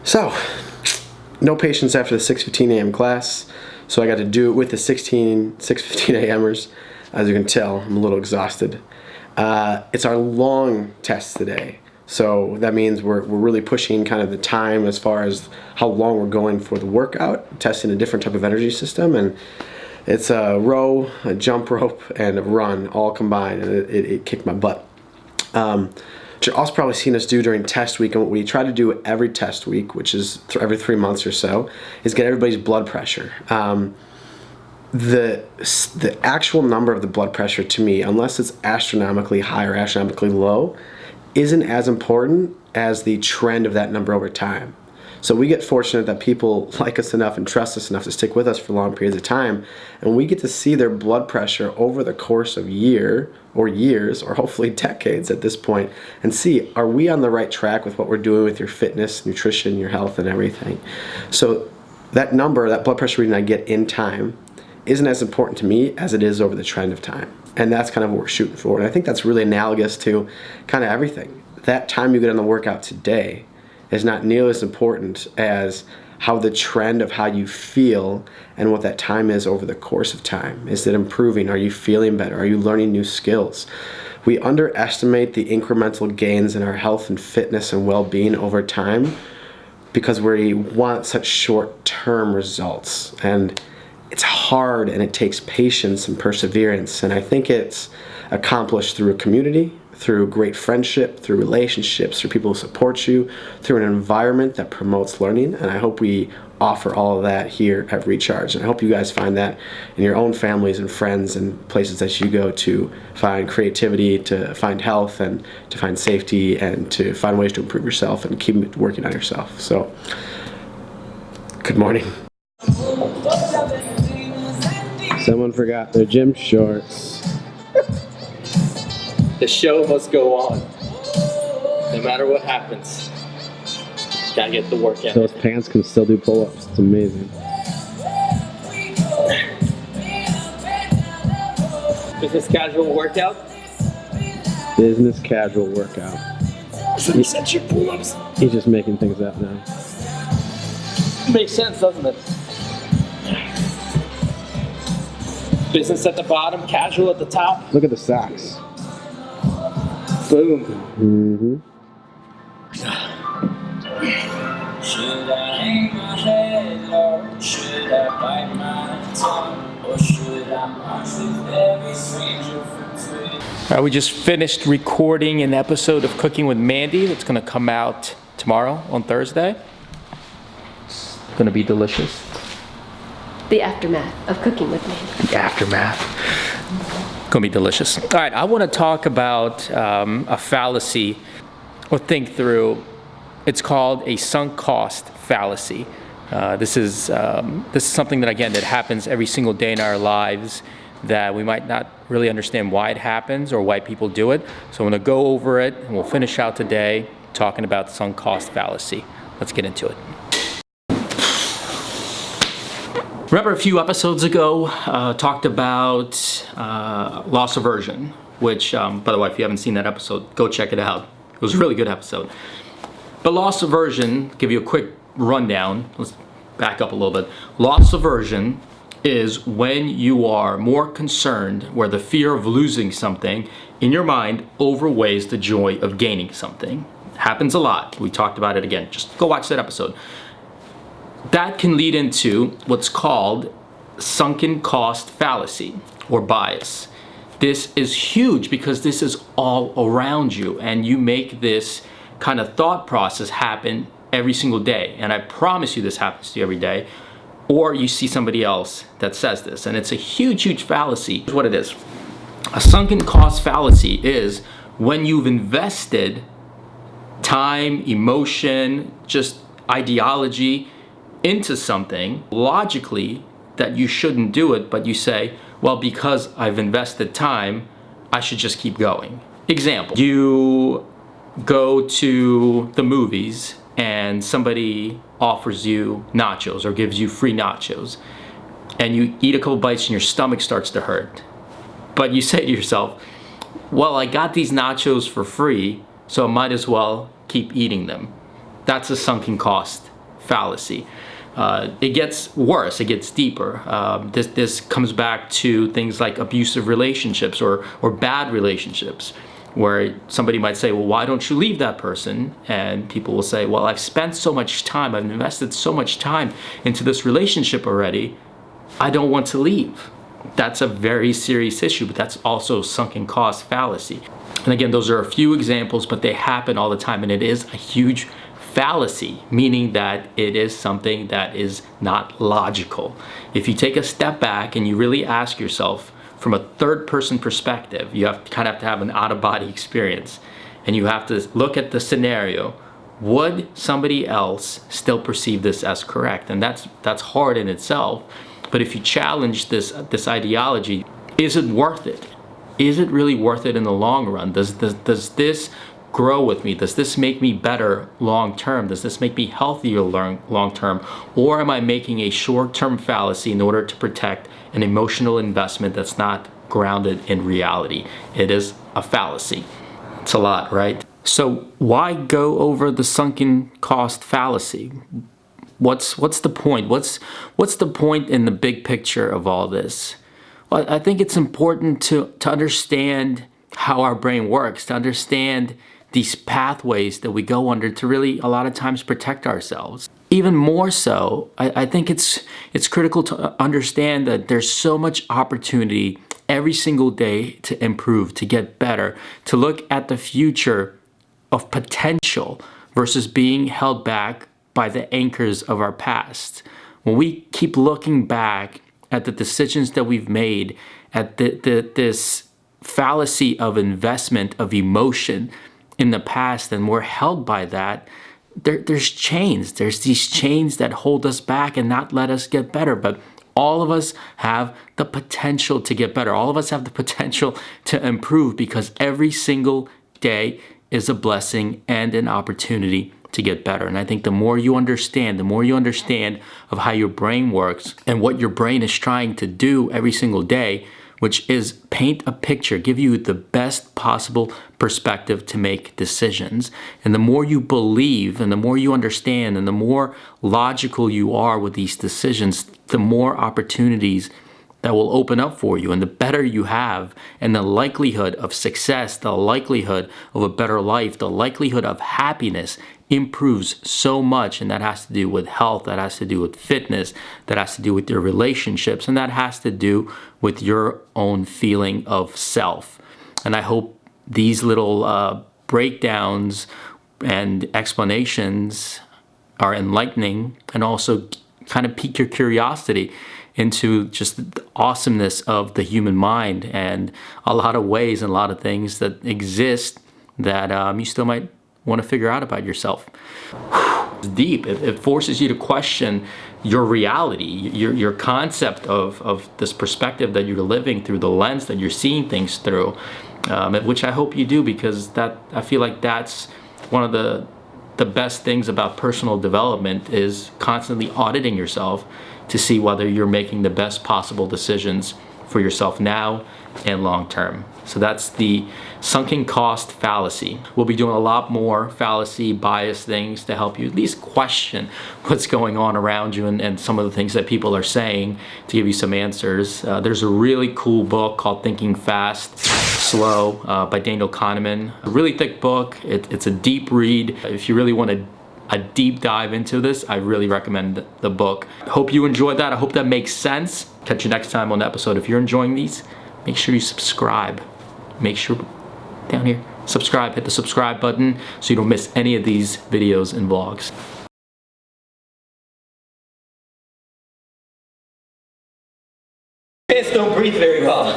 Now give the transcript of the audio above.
So, no patience after the 6:15 a.m. class, so I got to do it with the 6:15 a.m.ers. As you can tell, I'm a little exhausted. It's our long test today, so that means we're really pushing kind of the time as far as how long we're going for the workout, testing a different type of energy system, and it's a row, a jump rope, and a run all combined, and it kicked my butt. What you've also probably seen us do during test week, and what we try to do every test week, which is every 3 months or so, is get everybody's blood pressure. The actual number of the blood pressure, to me, unless it's astronomically high or astronomically low, isn't as important as the trend of that number over time. So we get fortunate that people like us enough and trust us enough to stick with us for long periods of time, and we get to see their blood pressure over the course of years, or hopefully decades at this point, and see, are we on the right track with what we're doing with your fitness, nutrition, your health, and everything. So that number, that blood pressure reading I get in time, isn't as important to me as it is over the trend of time. And that's kind of what we're shooting for. And I think that's really analogous to kind of everything. That time you get on the workout today is not nearly as important as how the trend of how you feel and what that time is over the course of time. Is it improving? Are you feeling better? Are you learning new skills? We underestimate the incremental gains in our health and fitness and well-being over time because we want such short-term results. And it's hard, and it takes patience and perseverance, and I think it's accomplished through a community, through great friendship, through relationships, through people who support you, through an environment that promotes learning, and I hope we offer all of that here at Recharge, and I hope you guys find that in your own families and friends and places that you go to find creativity, to find health, and to find safety, and to find ways to improve yourself and keep working on yourself. So, good morning. Someone forgot their gym shorts. The show must go on. No matter what happens. Gotta get the work in. Those pants can still do pull-ups. It's amazing. Business casual workout? Business casual workout. So you said your pull-ups? He's just making things up now. Makes sense, doesn't it? Business at the bottom, casual at the top. Look at the socks. Boom. Mm-hmm. Should I hang my head low? Should I bite my tongue? Or should I march with every stranger from Twitter? We just finished recording an episode of Cooking with Mandy that's going to come out tomorrow on Thursday. It's going to be delicious. The aftermath of Cooking with Mandy. The aftermath. Going to be delicious. All right, I want to talk about a fallacy or think through. It's called a sunk cost fallacy. This is something that, again, that happens every single day in our lives that we might not really understand why it happens or why people do it. So I'm going to go over it, and we'll finish out today talking about the sunk cost fallacy. Let's get into it. Remember a few episodes ago, talked about loss aversion, which, by the way, if you haven't seen that episode, go check it out. It was a really good episode. But loss aversion, give you a quick rundown. Let's back up a little bit. Loss aversion is when you are more concerned, where the fear of losing something in your mind overweighs the joy of gaining something. Happens a lot. We talked about it again. Just go watch that episode. That can lead into what's called sunken cost fallacy or bias. This is huge because this is all around you, and you make this kind of thought process happen every single day. And I promise you this happens to you every day, or you see somebody else that says this. And it's a huge, huge fallacy. Here's what it is. A sunken cost fallacy is when you've invested time, emotion, just ideology into something, logically, that you shouldn't do it, but you say, well, because I've invested time, I should just keep going. Example, you go to the movies and somebody offers you nachos or gives you free nachos, and you eat a couple bites and your stomach starts to hurt. But you say to yourself, well, I got these nachos for free, so I might as well keep eating them. That's a sunken cost fallacy. It gets worse, it gets deeper. This comes back to things like abusive relationships or bad relationships, where somebody might say, well, why don't you leave that person? And people will say, well, I've spent so much time, I've invested so much time into this relationship already, I don't want to leave. That's a very serious issue, but that's also sunken cost fallacy. And again, those are a few examples, but they happen all the time, and it is a huge fallacy, meaning that it is something that is not logical. If you take a step back and you really ask yourself from a third person perspective, you have to have an out-of-body experience, and you have to look at the scenario. Would somebody else still perceive this as correct? And that's hard in itself. But if you challenge this ideology, is it worth it? Is it really worth it in the long run? Does this grow with me? Does this make me better long term? Does this make me healthier long term? Or am I making a short-term fallacy in order to protect an emotional investment that's not grounded in reality? It is a fallacy. It's a lot, right? So why go over the sunken cost fallacy? What's the point? What's the point in the big picture of all this? Well, I think it's important to understand how our brain works, to understand these pathways that we go under to really a lot of times protect ourselves. Even more so, I think it's critical to understand that there's so much opportunity every single day to improve, to get better, to look at the future of potential versus being held back by the anchors of our past. When we keep looking back at the decisions that we've made, at this fallacy of investment, of emotion in the past, and we're held by that, there's chains. There's these chains that hold us back and not let us get better. But all of us have the potential to get better. All of us have the potential to improve, because every single day is a blessing and an opportunity to get better. And I think the more you understand of how your brain works and what your brain is trying to do every single day, which is paint a picture, give you the best possible perspective to make decisions. And the more you believe and the more you understand and the more logical you are with these decisions, the more opportunities that will open up for you, and the better you have, and the likelihood of success, the likelihood of a better life, the likelihood of happiness improves so much. And that has to do with health, that has to do with fitness, that has to do with your relationships, and that has to do with your own feeling of self. And I hope these little breakdowns and explanations are enlightening and also kind of pique your curiosity into just the awesomeness of the human mind and a lot of ways and a lot of things that exist that you still might want to figure out about yourself. It's deep. It forces you to question your reality, your concept of this perspective that you're living through, the lens that you're seeing things through, which I hope you do, because I feel like that's one of the best things about personal development, is constantly auditing yourself to see whether you're making the best possible decisions for yourself now and long term. So that's the sunken cost fallacy. We'll be doing a lot more fallacy bias things to help you at least question what's going on around you and some of the things that people are saying, to give you some answers. There's a really cool book called Thinking Fast, Slow by Daniel Kahneman. A really thick book. It's a deep read. If you really want a deep dive into this, I really recommend the book. Hope you enjoyed that. I hope that makes sense. Catch you next time on the episode. If you're enjoying these, make sure you subscribe. Make sure down here, subscribe, hit the subscribe button so you don't miss any of these videos and vlogs. Pants don't breathe very well.